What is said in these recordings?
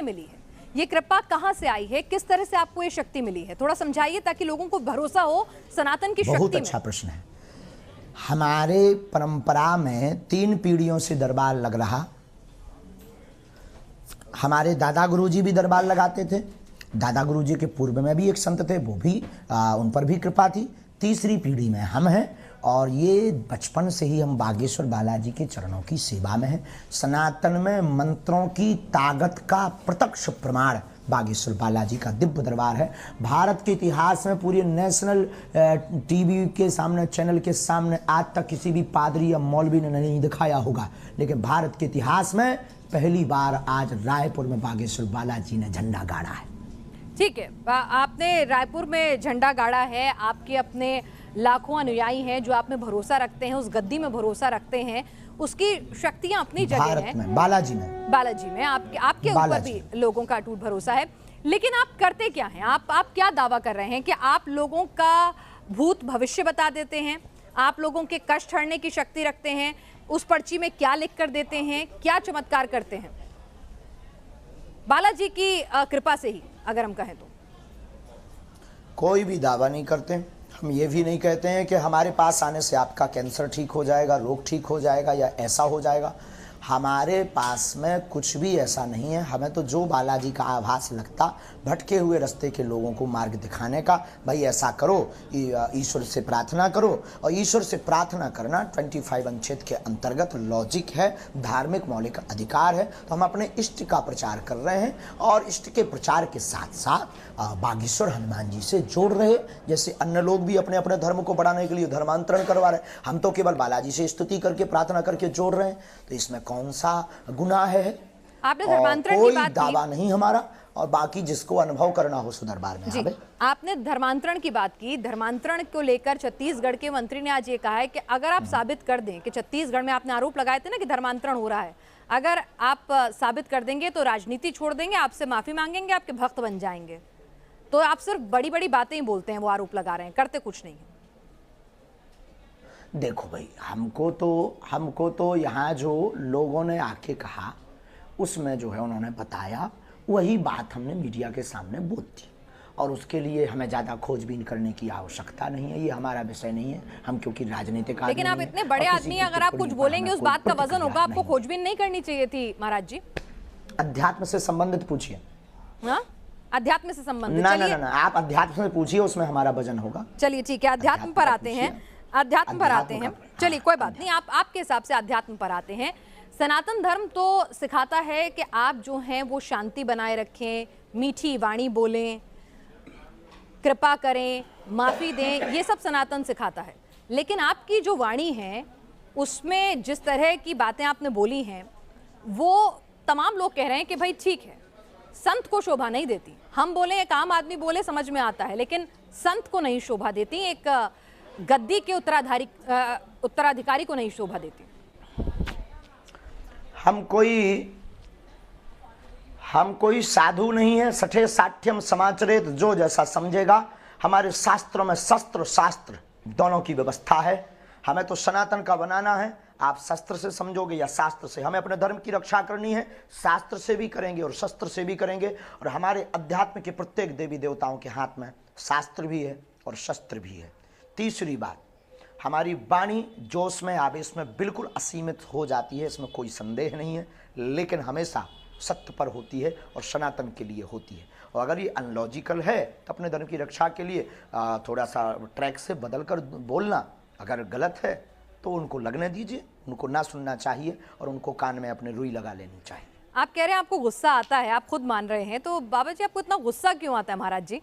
मिली है? ये कृपा कहां से आई है? किस तरह से आपको ये शक्ति मिली है? थोड़ा समझाइए ताकि लोगों को भरोसा हो सनातन की शक्ति में। बहुत अच्छा प्रश्न है। हमारे परंपरा में 3 पीढ़ियों से दरबार लग रहा। हमारे दादा गुरुजी भी दरबार लगाते थे। दादा गुरुजी के पूर्व में भी एक संत थे, वो भी उन पर भी कृपा थी। तीसरी पीढ़ी में हम हैं और ये बचपन से ही हम बागेश्वर बालाजी के चरणों की सेवा में हैं। सनातन में मंत्रों की ताकत का प्रत्यक्ष प्रमाण बागेश्वर बालाजी का दिव्य दरबार है। भारत के इतिहास में पूरे नेशनल टीवी के सामने, चैनल के सामने आज तक किसी भी पादरी या मौलवी ने नहीं दिखाया होगा, लेकिन भारत के इतिहास में पहली बार आज रायपुर में बागेश्वर बालाजी ने झंडा गाड़ा है। ठीक है, आपने रायपुर में झंडा गाड़ा है, आपके अपने लाखों अनुयायी हैं जो आप में भरोसा रखते हैं, उस गद्दी में भरोसा रखते हैं, उसकी शक्तियां अपनी जगह हैं। बालाजी में आपके ऊपर भी लोगों का अटूट भरोसा है। लेकिन आप करते क्या हैं? आप क्या दावा कर रहे हैं कि आप लोगों का भूत भविष्य बता देते हैं, आप लोगों के कष्ट हरने की शक्ति रखते हैं, उस पर्ची में क्या लिख कर देते हैं, क्या चमत्कार करते हैं? बालाजी की कृपा से ही अगर हम कहें तो कोई भी दावा नहीं करते। हम ये भी नहीं कहते हैं कि हमारे पास आने से आपका कैंसर ठीक हो जाएगा, रोग ठीक हो जाएगा या ऐसा हो जाएगा। हमारे पास में कुछ भी ऐसा नहीं है। हमें तो जो बालाजी का आभास लगता, भटके हुए रास्ते के लोगों को मार्ग दिखाने का, भाई ऐसा करो, ईश्वर से प्रार्थना करो। और ईश्वर से प्रार्थना करना 25 अनुच्छेद के अंतर्गत लॉजिक है, धार्मिक मौलिक अधिकार है। तो हम अपने इष्ट का प्रचार कर रहे हैं और इष्ट के प्रचार के साथ साथ बागेश्वर हनुमान जी से जोड़ रहे। जैसे अन्य लोग भी अपने अपने धर्म को बढ़ाने के लिए धर्मांतरण करवा रहे हैं, हम तो केवल बालाजी से स्तुति करके प्रार्थना करके जोड़ रहे हैं। तो इसमें कौन सा गुनाह है? आपने धर्मांतरण की कोई बात दावा नहीं हमारा। और बाकी जिसको अनुभव करना हो सो दरबार में आवे। आपने धर्मांतरण की बात की। धर्मांतरण को लेकर छत्तीसगढ़ के मंत्री ने आज ये कहा है कि अगर आप साबित कर दें कि छत्तीसगढ़ में आपने आरोप लगाए थे ना कि धर्मांतरण हो रहा है, अगर आप साबित कर देंगे तो राजनीति छोड़ देंगे, आपसे माफी मांगेंगे, आपके भक्त बन जाएंगे। तो आप सिर्फ बड़ी बड़ी बातें ही बोलते हैं, वो आरोप लगा रहे हैं, करते कुछ नहीं है। देखो भाई, हमको तो यहाँ जो लोगों ने आके कहा उसमें जो है उन्होंने बताया, वही बात हमने मीडिया के सामने बोल दी। और उसके लिए हमें ज़्यादा खोजबीन करने की आवश्यकता नहीं है, ये हमारा विषय नहीं है। हम क्योंकि राजनीतिक लेकिन आप इतने बड़े आदमी हैं, अगर आप कुछ बोलेंगे उस बात का वजन होगा। आपको खोजबीन नहीं करनी चाहिए थी महाराज जी। अध्यात्म से संबंधित पूछिए। हाँ, अध्यात्म से संबंधित? ना, आप अध्यात्म से पूछिए, उसमें हमारा वजन होगा। चलिए ठीक है, अध्यात्म पर आते हैं। अध्यात्म पर आते हैं। चलिए कोई बात नहीं, आपके हिसाब से अध्यात्म पर आते हैं। सनातन धर्म तो सिखाता है कि आप जो हैं वो शांति बनाए रखें, मीठी वाणी बोलें, कृपा करें, माफी दें, ये सब सनातन सिखाता है। लेकिन आपकी जो वाणी है उसमें जिस तरह की बातें आपने बोली हैं, वो तमाम लोग कह रहे हैं कि भाई ठीक है, संत को शोभा नहीं देती। हम बोले, एक आम आदमी बोले समझ में आता है, लेकिन संत को नहीं शोभा देती, एक गद्दी के उत्तराधिकारी को नहीं शोभा देती। हम कोई साधु नहीं है। सठे साठ्यम समाचरेत, जो जैसा समझेगा। हमारे शास्त्रों में शस्त्र शास्त्र दोनों की व्यवस्था है। हमें तो सनातन का बनाना है। आप शस्त्र से समझोगे या शास्त्र से। हमें अपने धर्म की रक्षा करनी है, शास्त्र से भी करेंगे और शस्त्र से भी करेंगे। और हमारे अध्यात्म के प्रत्येक देवी देवताओं के हाथ में शास्त्र भी है और शस्त्र भी है। तीसरी बात, हमारी वाणी जोश में आवेश में बिल्कुल असीमित हो जाती है, इसमें कोई संदेह नहीं है, लेकिन हमेशा सत्य पर होती है और सनातन के लिए होती है। और अगर ये अनलॉजिकल है तो अपने धर्म की रक्षा के लिए थोड़ा सा ट्रैक से बदल कर बोलना अगर गलत है तो उनको लगने दीजिए, उनको ना सुनना चाहिए और उनको कान में अपने रुई लगा लेनी चाहिए। आप कह रहे हैं आपको गुस्सा आता है, आप खुद मान रहे हैं, तो बाबा जी आपको इतना गुस्सा क्यों आता है महाराज जी?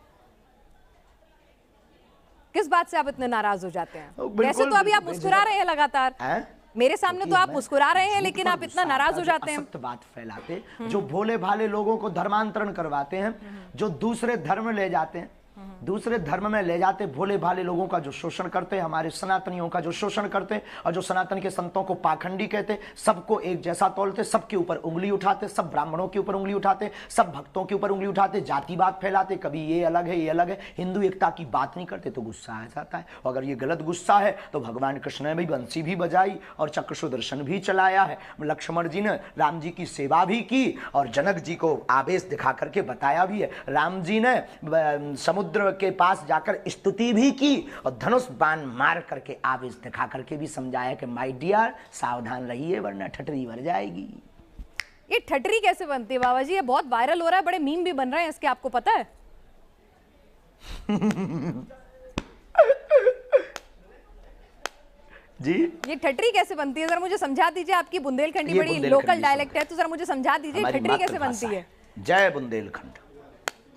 किस बात से आप इतने नाराज हो जाते हैं? वैसे तो अभी आप मुस्कुरा रहे हैं लगातार मेरे सामने, तो आप मुस्कुरा रहे हैं, लेकिन आप इतना नाराज हो जाते हैं। असत्य बात फैलाते, जो भोले भाले लोगों को धर्मांतरण करवाते हैं, जो दूसरे धर्म ले जाते हैं, दूसरे धर्म में ले जाते, भोले भाले लोगों का जो शोषण करते, हमारे सनातनियों का जो शोषण करते, और जो सनातन के संतों को पाखंडी कहते, सबको एक जैसा तौलते, सबके ऊपर उंगली उठाते, सब ब्राह्मणों के ऊपर उंगली उठाते, सब भक्तों के ऊपर उंगली उठाते, जातिवाद फैलाते, कभी ये अलग है ये अलग है, हिंदू एकता की बात नहीं करते तो गुस्सा आ जाता है। और अगर ये गलत गुस्सा है तो भगवान कृष्ण ने भी बंसी भी बजाई और चक्र सुदर्शन भी चलाया है, लक्ष्मण जी ने राम जी की सेवा भी की और जनक जी को आवेश दिखा करके बताया भी है। राम जी ने समुद्र के पास जाकर स्तुति भी की और धनुष बाण मार करके आवेश दिखा करके भी समझाया कि माय डियर सावधान रहिए वरना ठटरी भर जाएगी। ये ठटरी कैसे बनती है बाबा जी? ये बहुत वायरल हो रहा है, बड़े मीम भी बन रहे हैं इसके, आपको पता है? जी ये ठटरी कैसे बनती है, जरा मुझे समझा दीजिए। आपकी बुंदेलखंडी बड़ी लोकल डायलेक्ट है, तो जरा मुझे समझा दीजिए ठटरी कैसे बनती है। जय बुंदेलखंड।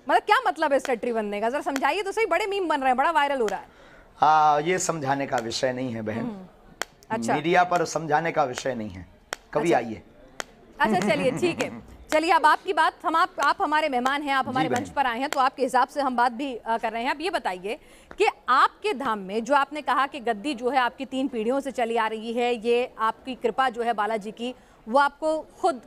मतलब क्या मतलब है इस ठटरी बनने का, जरा समझाइए तो सही। बड़े मीम बन रहे हैं, बड़ा वायरल हो रहा है। ये समझाने का विषय नहीं है बहन। अच्छा, मीडिया पर समझाने का विषय नहीं है, कभी आइए। अच्छा चलिए ठीक है। चलिए अब आपकी बात, आप हमारे मेहमान हैं, आप हमारे मंच पर आए हैं, तो आपके हिसाब से हम बात भी कर रहे हैं। अब ये बताइए कि आपके धाम में जो आपने कहा कि गद्दी जो है आपकी 3 पीढ़ियों से चली आ रही है, ये आपकी कृपा जो है बालाजी की, वो आपको खुद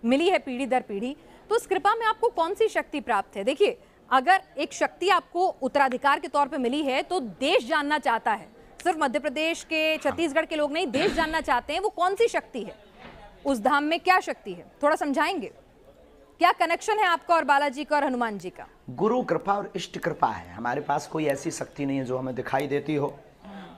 मिली है पीढ़ी दर पीढ़ी, तो उस कृपा में आपको कौन सी शक्ति प्राप्त है? देखिए, अगर एक शक्ति आपको उत्तराधिकार के तौर पर मिली है तो देश जानना चाहता है, सिर्फ मध्य प्रदेश के छत्तीसगढ़ के लोग नहीं, देश जानना चाहते हैं वो कौन सी शक्ति है, उस धाम में क्या शक्ति है, थोड़ा समझाएंगे? क्या कनेक्शन है आपका और बालाजी का और हनुमान जी का? गुरु कृपा और इष्ट कृपा है। हमारे पास कोई ऐसी शक्ति नहीं है जो हमें दिखाई देती हो,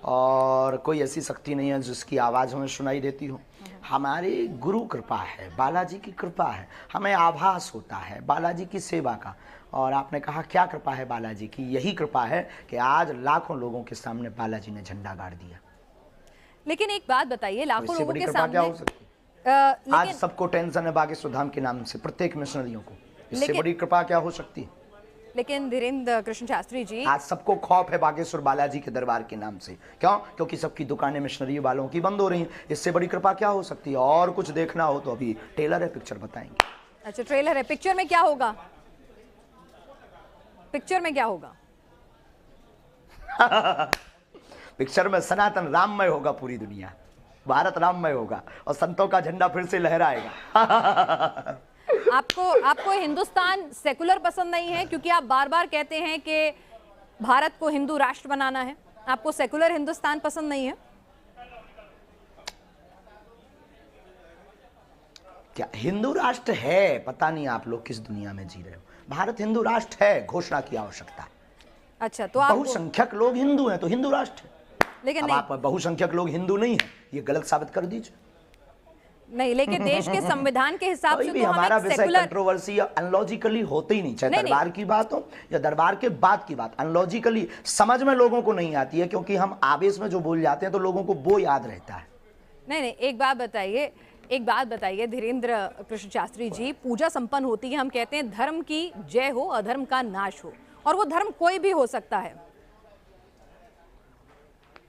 और कोई ऐसी शक्ति नहीं है जिसकी आवाज़ हमें सुनाई देती हो। हमारी गुरु कृपा है, बालाजी की कृपा है, हमें आभास होता है बालाजी की सेवा का। और आपने कहा क्या कृपा है बालाजी की? यही कृपा है कि आज लाखों लोगों के सामने बालाजी ने झंडा गाड़ दिया। लेकिन एक बात बताइए, लाखों लोगों के सामने क्या हो सकती है? आज सबको टेंशन है बागेश्वर धाम के नाम से, प्रत्येक मिशनरियों को, इससे बड़ी कृपा क्या हो सकती है? लेकिन धीरेन्द्र कृष्ण शास्त्री जी, आज सबको खौफ है बागेश्वर बालाजी के दरबार के नाम से। क्यों? क्योंकि सबकी दुकानें मिशनरी वालों की बंद हो रही हैं। इससे बड़ी कृपा क्या हो सकती है? और कुछ देखना हो तो अभी ट्रेलर है, पिक्चर बताएंगे। अच्छा ट्रेलर है, पिक्चर में क्या होगा? पिक्चर में क्या होगा? पिक्चर में सनातन राममय होगा, पूरी दुनिया भारत राममय होगा और संतों का झंडा फिर से लहराएगा। आपको हिंदुस्तान सेकुलर पसंद नहीं है, क्योंकि आप बार बार कहते हैं कि भारत को हिंदू राष्ट्र बनाना है, आपको सेकुलर हिंदुस्तान पसंद नहीं है? क्या हिंदू राष्ट्र है? पता नहीं आप लोग किस दुनिया में जी रहे हो। भारत हिंदू राष्ट्र है, घोषणा की आवश्यकता। अच्छा, तो आप बहुसंख्यक लोग हिंदू हैं तो हिंदू राष्ट्र है। लेकिन अब आप बहुसंख्यक लोग हिंदू नहीं है, ये गलत साबित कर दीजिए। नहीं, लेकिन देश के संविधान के हिसाब से तो हमारा हम विषय कंट्रोवर्सी अनलॉजिकली होते ही नहीं, चाहे दरबार की बात हो या दरबार के बाद की बात, अनलॉजिकली समझ में लोगों को नहीं आती है, क्योंकि हम आवेश में जो बोल जाते हैं तो लोगों को वो याद रहता है। नहीं, एक बात बताइए धीरेन्द्र कृष्ण शास्त्री जी, पूजा संपन्न होती है, हम कहते हैं धर्म की जय हो, अधर्म का नाश हो, और वो धर्म कोई भी हो सकता है।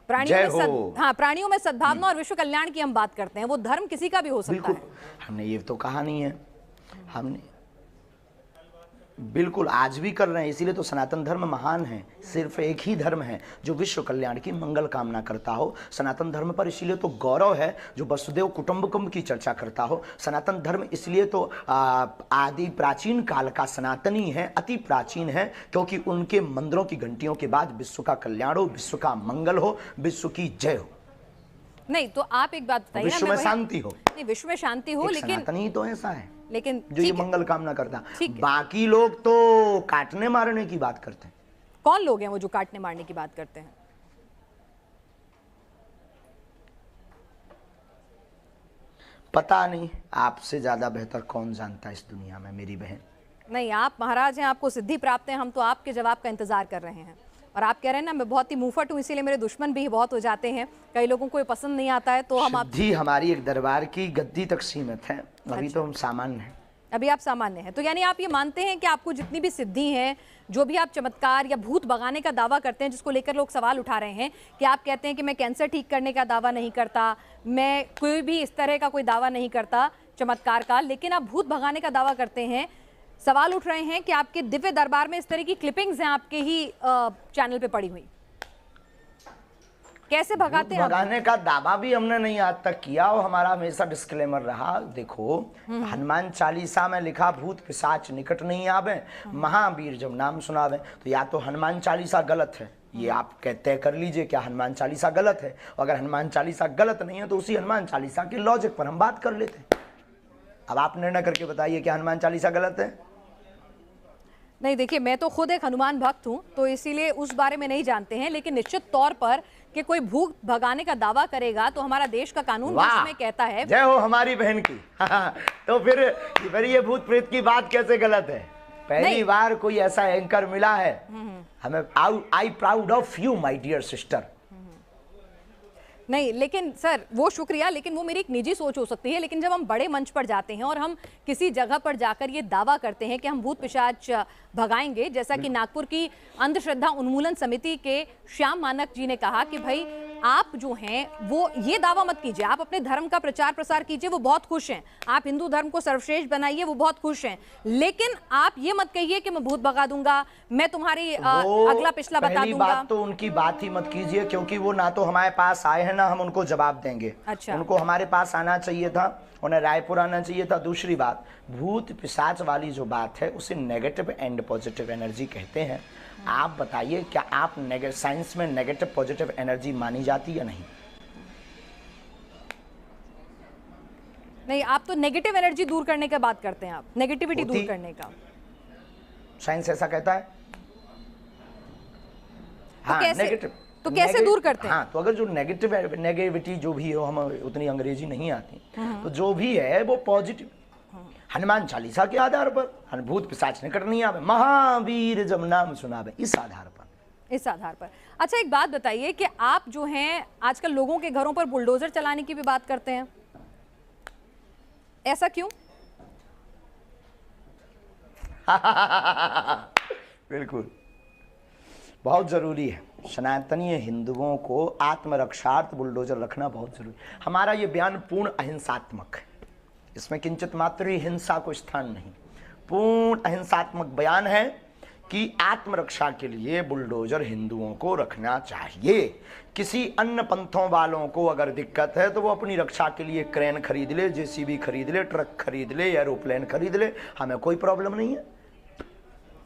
प्राणियों में सद्भावना और विश्व कल्याण की हम बात करते हैं, वो धर्म किसी का भी हो सकता है। हमने ये तो कहा नहीं है, हमने बिल्कुल आज भी कर रहे हैं, इसीलिए तो सनातन धर्म महान है। सिर्फ एक ही धर्म है जो विश्व कल्याण की मंगल कामना करता हो, सनातन धर्म पर इसीलिए तो गौरव है जो वसुदेव कुटुंबकम की चर्चा करता हो। सनातन धर्म इसलिए तो आदि प्राचीन काल का सनातनी है, अति प्राचीन है, क्योंकि उनके मंदिरों की घंटियों के बाद विश्व का कल्याण हो, विश्व का मंगल हो, विश्व की जय हो। नहीं तो आप एक बात बताइए, विश्व में शांति हो। नहीं, विश्व में शांति हो, लेकिन सनातनी तो ऐसा है, लेकिन जो ये मंगल कामना करता। बाकी लोग तो काटने मारने की बात करते हैं। कौन लोग हैं वो जो काटने मारने की बात करते हैं? पता नहीं, आपसे ज्यादा बेहतर कौन जानता है इस दुनिया में मेरी बहन। नहीं, आप महाराज हैं, आपको सिद्धि प्राप्त है, हम तो आपके जवाब का इंतजार कर रहे हैं। और आप कह रहे हैं ना मैं बहुत ही मुंहफट हूँ, इसीलिए मेरे दुश्मन भी बहुत हो जाते हैं, कई लोगों को ये पसंद नहीं आता है, तो हम आप हमारी एक दरबार की गद्दी तक सीमित है, अभी तो हम सामान्य हैं। अभी आप सामान्य हैं, तो यानी आप ये मानते हैं कि आपको जितनी भी सिद्धि हैं, जो भी आप चमत्कार या भूत भगाने का दावा करते हैं, जिसको लेकर लोग सवाल उठा रहे हैं कि आप कहते हैं कि मैं कैंसर ठीक करने का दावा नहीं करता, मैं कोई भी इस तरह का कोई दावा नहीं करता चमत्कार का, लेकिन आप भूत भगाने का दावा करते हैं, सवाल उठ रहे हैं कि आपके दिव्य दरबार में इस तरह की क्लिपिंग्स हैं आपके ही चैनल पे पड़ी हुई, कैसे भगाते हैं? भगाने का दावा भी हमने नहीं आज तक किया और हमारा हमेशा डिस्क्लेमर रहा। देखो, हनुमान चालीसा में लिखा भूत पिशाच निकट नहीं आवे, महावीर जब नाम सुनावे। तो या तो हनुमान चालीसा गलत है, ये आप तय कर लीजिए क्या हनुमान चालीसा गलत है। अगर हनुमान चालीसा गलत नहीं है तो उसी हनुमान चालीसा के लॉजिक पर हम बात कर लेते हैं। अब आप निर्णय करके बताइए क्या हनुमान चालीसा गलत है? नहीं, देखिए, मैं तो खुद एक हनुमान भक्त हूं, तो इसीलिए उस बारे में नहीं जानते हैं, लेकिन निश्चित तौर पर कि कोई भूत भगाने का दावा करेगा तो हमारा देश का कानून जिसमें कहता है। जय हो हमारी बहन की। तो फिर ये भूत प्रेत की बात कैसे गलत है? पहली बार कोई ऐसा एंकर मिला है हमें। I proud of you my dear sister. नहीं, लेकिन सर वो शुक्रिया, लेकिन वो मेरी एक निजी सोच हो सकती है। लेकिन जब हम बड़े मंच पर जाते हैं और हम किसी जगह पर जाकर ये दावा करते हैं कि हम भूत पिशाच भगाएंगे, जैसा कि नागपुर की अंधश्रद्धा उन्मूलन समिति के श्याम मानक जी ने कहा कि भाई आप जो हैं वो ये दावा मत कीजिए, आप अपने धर्म का प्रचार प्रसार कीजिए, वो बहुत खुश हैं, आप हिंदू धर्म को सर्वश्रेष्ठ बनाइए, वो बहुत खुश हैं, लेकिन आप ये मत कहिए कि मैं भूत भगा दूंगा, मैं तुम्हारी अगला पिछला बता दूंगा। बात तो उनकी बात ही मत कीजिए, क्योंकि वो ना तो हमारे पास आए हैं ना हम उनको जवाब देंगे। अच्छा। उनको हमारे पास आना चाहिए था, उन्हें रायपुर आना चाहिए था। दूसरी बात, भूत पिशाच वाली जो बात है उसे नेगेटिव एंड पॉजिटिव एनर्जी कहते हैं। आप बताइए क्या आप साइंस में नेगेटिव पॉजिटिव एनर्जी मानी जाती है? नहीं, नहीं, आप तो नेगेटिव एनर्जी दूर करने की बात करते हैं, आप नेगेटिविटी दूर करने का। साइंस ऐसा कहता है। हाँ, नेगेटिव तो कैसे दूर करते हैं? हाँ, तो अगर जो नेगेटिविटी जो भी हो, हम उतनी अंग्रेजी नहीं आती, तो जो भी है वो पॉजिटिव। हनुमान चालीसा के आधार पर भूत पिशाच निकट नहीं आवे, महावीर जब नाम सुनावे, इस आधार पर। अच्छा, एक बात बताइए कि आप जो हैं आजकल लोगों के घरों पर बुलडोजर चलाने की भी बात करते हैं, ऐसा क्यों? बिल्कुल, बहुत जरूरी है। सनातनीय हिंदुओं को आत्मरक्षार्थ बुलडोजर रखना बहुत जरूरी। हमारा ये बयान पूर्ण अहिंसात्मक है, इसमें किंचित मात्र ही हिंसा को स्थान नहीं। पूर्ण अहिंसात्मक बयान है कि आत्मरक्षा के लिए बुलडोजर हिंदुओं को रखना चाहिए। किसी अन्य पंथों वालों को अगर दिक्कत है तो वो अपनी रक्षा के लिए क्रेन खरीद ले, जेसीबी खरीद ले, ट्रक खरीद ले, एरोप्लेन खरीद ले, हमें कोई प्रॉब्लम नहीं है।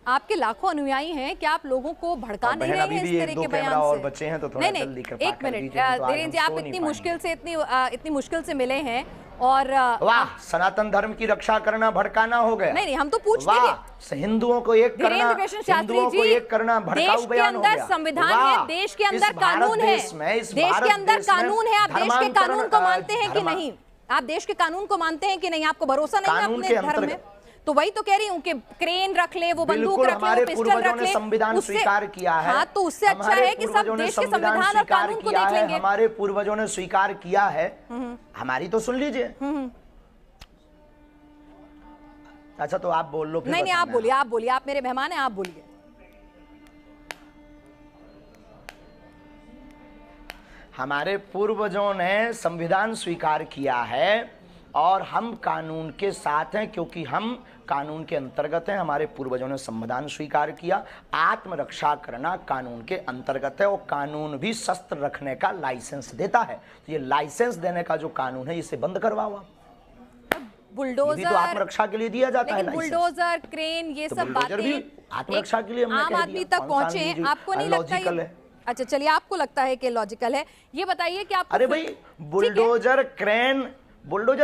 आपके लाखों अनुयायी हैं, क्या आप लोगों को भड़का नहीं रहे हैं इस तरह के बयान से? और बच्चे हैं तो थोड़ा जल्दी कृपा एक मिनट धीरेन्द्र जी, आप इतनी मुश्किल से मिले हैं और वाह, सनातन धर्म की रक्षा करना भड़काना हो गया। नहीं, हम तो पूछते हैं, हिंदुओं को एक करना, हिंदुओं को एक करना भड़काऊ बयान हो गया। देश के अंदर संविधान है, देश के अंदर कानून है, देश के अंदर कानून है, आप देश के कानून को मानते हैं कि नहीं? आप देश के कानून को मानते हैं कि नहीं? आपको भरोसा नहीं है अपने धर्म में? तो वही तो कह रही हूँ कि क्रेन रख ले, वो बंदूक रख ले, वो पिस्टल रख ले, संविधान स्वीकार किया है। हाँ, तो उससे अच्छा है कि सब देश के संविधान और कानून को देख लेंगे। हमारे पूर्वजों ने स्वीकार किया है, हमारी तो सुन लीजिए। अच्छा, तो आप बोल लो। नहीं, आप बोलिए, आप मेरे मेहमान हैं, आप बोलिए। हमारे पूर्वजों ने संविधान स्वीकार किया है और हम कानून के साथ हैं, क्योंकि हम कानून के अंतर्गत हैं। हमारे पूर्वजों ने संविधान स्वीकार किया, आत्मरक्षा करना कानून के अंतर्गत है, और कानून भी शस्त्र रखने का लाइसेंस देता है। तो ये लाइसेंस देने का जो कानून है इसे बंद करवाओ आप। बुलडोजर तो आत्मरक्षा के लिए दिया जाता है, बुलडोजर, क्रेन, ये सब बातें भी आत्मरक्षा के लिए आम आदमी तक पहुंचे। आपको नहीं लगता? अच्छा, चलिए, आपको लगता है कि लॉजिकल है। ये बताइए कि आप, अरे भाई, बुलडोजर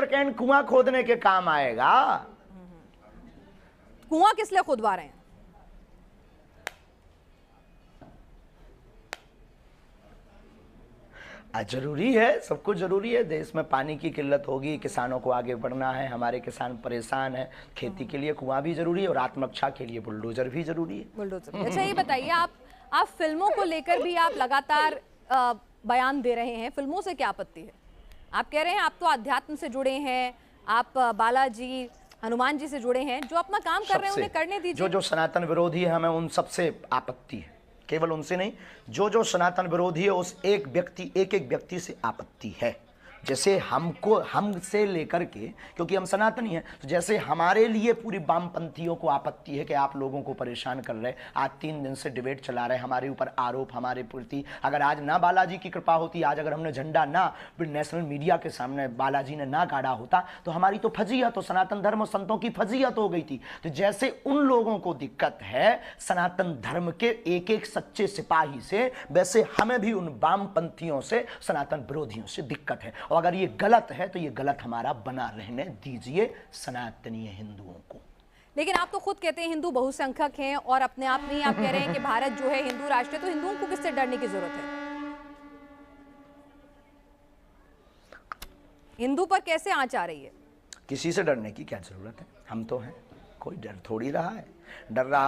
क्रेन कुआं खोदने के काम आएगा। कुआं किस लिए खुदवा रहे हैं? जरूरी है, सब कुछ जरूरी है। देश में पानी की किल्लत होगी, किसानों को आगे बढ़ना है, हमारे किसान परेशान है, खेती के लिए कुआं भी जरूरी है और आत्मरक्षा के लिए बुलडोजर भी जरूरी है। बुलडोजर। अच्छा, ये बताइए, आप फिल्मों को लेकर भी आप लगातार बयान दे रहे हैं, फिल्मों से क्या आपत्ति है? आप कह रहे हैं आप तो अध्यात्म से जुड़े हैं, आप बालाजी हनुमान जी से जुड़े हैं, जो अपना काम कर रहे हैं उन्हें करने दीजिए। जो सनातन विरोधी है, हमें उन सबसे आपत्ति है, केवल उनसे नहीं, जो सनातन विरोधी है उस एक व्यक्ति से आपत्ति है। जैसे हमसे लेकर के, क्योंकि हम सनातनी हैं, तो जैसे हमारे लिए पूरी वामपंथियों को आपत्ति है कि आप लोगों को परेशान कर रहे, आज 3 दिन से डिबेट चला रहे, हमारे ऊपर आरोप, हमारे प्रति, अगर आज ना बालाजी की कृपा होती, आज अगर हमने झंडा ना नेशनल मीडिया के सामने बालाजी ने ना गाड़ा होता, तो हमारी तो फजीहत, तो सनातन धर्म और संतों की फजीहत हो गई थी। तो जैसे उन लोगों को दिक्कत है सनातन धर्म के एक एक सच्चे सिपाही से, वैसे हमें भी उन वामपंथियों से, सनातन विरोधियों से दिक्कत है। और अगर ये गलत है तो ये गलत हमारा बना रहने दीजिए सनातनीय हिंदुओं को। लेकिन आप तो खुद कहते हैं हिंदू बहुसंख्यक हैं और अपने आप में ही आप कह रहे हैं कि भारत जो है हिंदू राष्ट्र है, तो हिंदुओं को किससे डरने की जरूरत है? हिंदू पर कैसे आंच आ रही है? किसी से डरने की क्या जरूरत है, हम तो हैं, कोई डर थोड़ी रहा है। डर रहा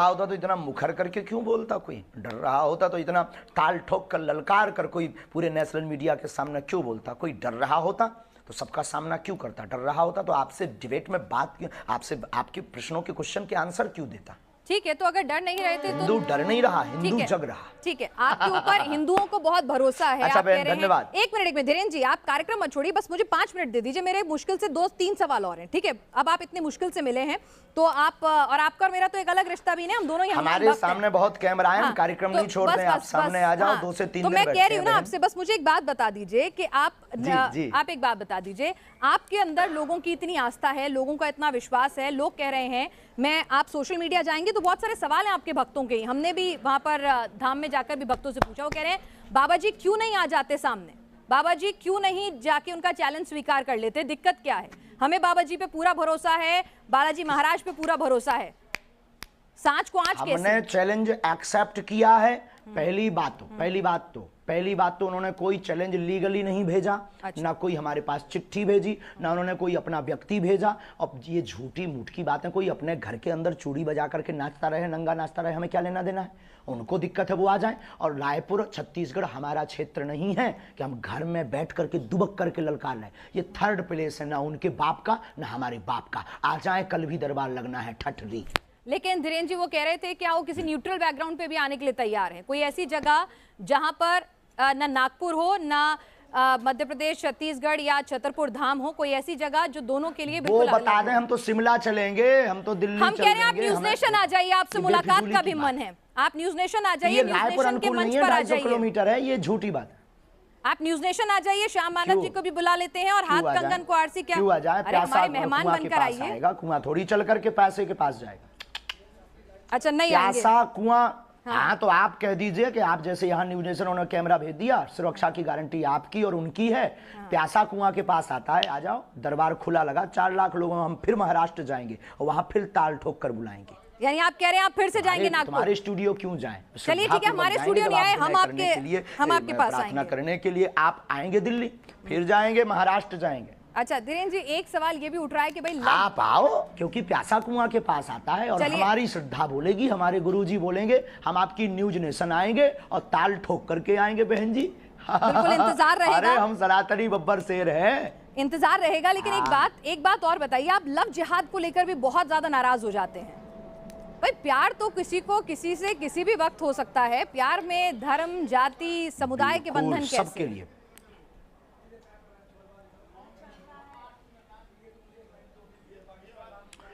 होता तो इतना मुखर करके क्यों बोलता कोई? डर रहा होता तो इतना ताल ठोक कर ललकार कर कोई पूरे नेशनल मीडिया के सामने क्यों बोलता? कोई डर रहा होता तो सबका सामना क्यों करता? डर रहा होता तो आपसे डिबेट में बात क्यों, आपसे आपके प्रश्नों के क्वेश्चन के आंसर क्यों देता? ठीक है, तो अगर डर नहीं रहे थे तो हिंदू डर नहीं रहा, हिंदू जग रहा। ठीक है, आपके ऊपर हिंदुओं को बहुत भरोसा है। अच्छा आप कह रहे धन्यवाद। हैं, 1 मिनट में धीरेन्द्र जी आप कार्यक्रम मत छोड़िए, बस मुझे 5 मिनट दे दीजिए, मेरे मुश्किल से 2-3 सवाल और हैं। ठीक है, अब आप इतने मुश्किल से मिले हैं तो आप, और आपका और मेरा तो एक अलग रिश्ता भी नहीं, हम दोनों हमारे सामने बहुत कैमरा है, हम कार्यक्रम नहीं छोड़ते हैं, आप सामने आ जाओ, 2 से 3 तो मैं कह रही हूँ ना आपसे, बस मुझे एक बात बता दीजिए कि आप एक बात बता दीजिए, आपके अंदर लोगों की इतनी आस्था है, लोगों का इतना विश्वास है, लोग कह रहे हैं, मैं आप सोशल मीडिया जाएंगे तो बहुत सारे सवाल हैं आपके भक्तों के, हमने भी वहां पर धाम में जाकर भी भक्तों से पूछा, वो कह रहे हैं बाबा जी क्यों नहीं आ जाते सामने, बाबा जी क्यों नहीं जाके उनका चैलेंज स्वीकार कर लेते, दिक्कत क्या है? हमें बाबा जी पे पूरा भरोसा है, बालाजी महाराज पे पूरा भरोसा है, सांच को आंच कैसे? हमने चैलेंज एक्सेप्ट किया है। पहली बात तो उन्होंने कोई चैलेंज लीगली नहीं भेजा। अच्छा। ना कोई हमारे पास चिट्ठी भेजी, ना उन्होंने कोई अपना व्यक्ति भेजा। अब ये झूठी मूठ की बातें, कोई अपने घर के अंदर चूड़ी बजा करके नाचता रहे, नंगा नाचता रहे, हमें क्या लेना देना है? उनको दिक्कत है वो आ जाए। और रायपुर छत्तीसगढ़ हमारा क्षेत्र नहीं है कि हम घर में बैठ करके दुबक करके ललकार रहे। ये 3rd प्लेस है, ना उनके बाप का ना हमारे बाप का। आ जाए, कल भी दरबार लगना है ठठरी। लेकिन धीरेन्द्र जी वो कह रहे थे क्या वो किसी न्यूट्रल बैकग्राउंड पे भी आने के लिए तैयार है? कोई ऐसी जगह जहां पर ना नागपुर हो, ना मध्य प्रदेश, छत्तीसगढ़ या छतरपुर धाम हो, कोई ऐसी जगह जो दोनों के लिए बिल्कुल वो बता दें। हम तो शिमला चलेंगे, हम तो दिल्ली हम कह रहे हैं आप न्यूज नेशन आ जाइए, आपसे मुलाकात का भी मन है, आप न्यूज नेशन आ जाइए, न्यूज नेशन के मंच पर आ जाइए। किलोमीटर है, ये झूठी बात है। आप न्यूज नेशन आ जाइए, श्याम मानव जी को भी बुला लेते हैं और हाथ कंगन को आरसी क्या, क्यों आ जाए? अरे हमारे मेहमान बनकर आइए। कुआं थोड़ी चल करके पैसे के पास जाएगा। अच्छा नहीं आएंगे प्यासा कुआं। हाँ तो आप कह दीजिए कि आप जैसे यहाँ न्यूज नेशन उन्होंने कैमरा भेज दिया, सुरक्षा की गारंटी आपकी और उनकी है। प्यासा कुआं के पास आता है, आ जाओ, दरबार खुला लगा, 4 लाख लोगों में हम फिर महाराष्ट्र जाएंगे और वहां फिर ताल ठोक कर बुलाएंगे। यानी आप कह रहे हैं आप फिर से जाएंगे नागपुर? तुम्हारे स्टूडियो क्यों जाएं? चलिए ठीक है, हमारे स्टूडियो नहीं आए, हम आपके पास प्रार्थना करने के लिए आप आएंगे दिल्ली, फिर जाएंगे महाराष्ट्र जाएंगे। अच्छा धीरेन्द्र जी, एक सवाल ये भी उठ रहा है कि भाई आप आओ, क्योंकि प्यासा कुआं के पास आता है और हमारी श्रद्धा बोलेगी, हमारे गुरुजी बोलेंगे, हम आपकी न्यूज नेशन आएंगे और ताल ठोक करके आएंगे बहन जी। बिल्कुल इंतजार रहेगा। अरे हम सनातनी बब्बर शेर हैं, इंतजार रहेगा। लेकिन एक बात और बताइए, आप लव जिहाद को लेकर भी बहुत ज्यादा नाराज हो जाते हैं। भाई प्यार तो किसी को किसी से किसी भी वक्त हो सकता है, प्यार में धर्म, जाति, समुदाय के बंधन कैसे? सबके लिए।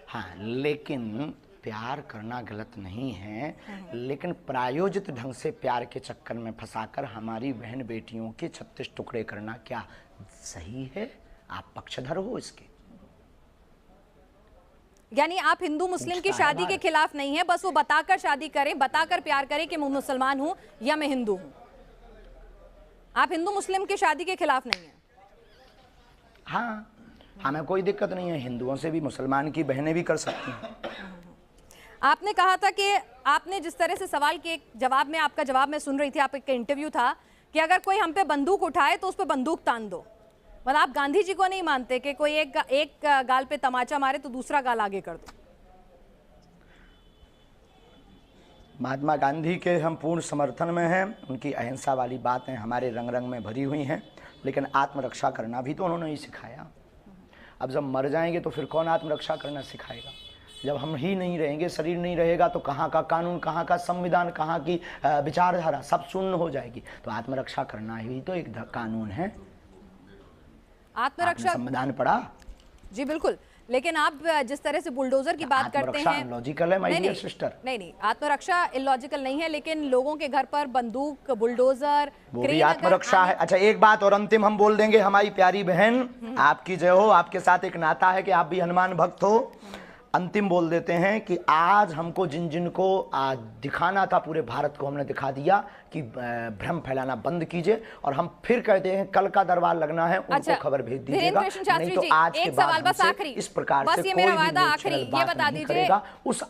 हाँ, लेकिन प्यार करना गलत नहीं है, लेकिन प्रायोजित ढंग से प्यार के चक्कर में फंसाकर हमारी बहन बेटियों के 36 टुकड़े करना क्या सही है? आप पक्षधर हो इसके? यानी आप हिंदू मुस्लिम की शादी के खिलाफ नहीं है, बस वो बताकर शादी करें, बताकर प्यार करें कि मैं मुसलमान हूं या मैं हिंदू हूं। आप हिंदू मुस्लिम की शादी के खिलाफ नहीं है? हाँ, हमें कोई दिक्कत नहीं है, हिंदुओं से भी मुसलमान की बहनें भी कर सकती हैं। आपने कहा था कि आपने जिस तरह से सवाल के जवाब में, आपका जवाब मैं सुन रही थी, आपका इंटरव्यू था कि अगर कोई हम पे बंदूक उठाए तो उस पर बंदूक तान दो। मतलब आप गांधी जी को नहीं मानते कि कोई एक गाल पे तमाचा मारे तो दूसरा गाल आगे कर दो? महात्मा गांधी के हम पूर्ण समर्थन में हैं, उनकी अहिंसा वाली बातें हमारे रंग रंग में भरी हुई हैं, लेकिन आत्मरक्षा करना भी तो उन्होंने ही सिखाया। अब जब मर जाएंगे तो फिर कौन आत्मरक्षा करना सिखाएगा? जब हम ही नहीं रहेंगे, शरीर नहीं रहेगा, तो कहाँ का कानून, कहाँ का संविधान, कहाँ की विचारधारा सब शून्य हो जाएगी। तो आत्मरक्षा करना ही तो एक कानून है। आत्मरक्षा संविधान पढ़ा? जी बिल्कुल, लेकिन आप जिस तरह से बुलडोजर की बात करते हैं, लॉजिकल है माय डियर सिस्टर। नहीं, आत्मरक्षा इलॉजिकल नहीं है, लेकिन लोगों के घर पर बंदूक, बुलडोजर, वो भी आत्मरक्षा है। अच्छा एक बात और अंतिम हम बोल देंगे, हमारी प्यारी बहन आपकी जय हो, आपके साथ एक नाता है कि आप भी हनुमान भक्त हो। अंतिम बोल देते हैं कि आज हमको जिन जिन को आज दिखाना था पूरे भारत को हमने दिखा दिया कि भ्रम फैलाना बंद कीजिए, और हम फिर कहते हैं कल का दरबार लगना है, उनको खबर भेज दीजिएगा, नहीं तो आज के बाद इस प्रकार से कोई भी चैनल बात नहीं करेगा। उस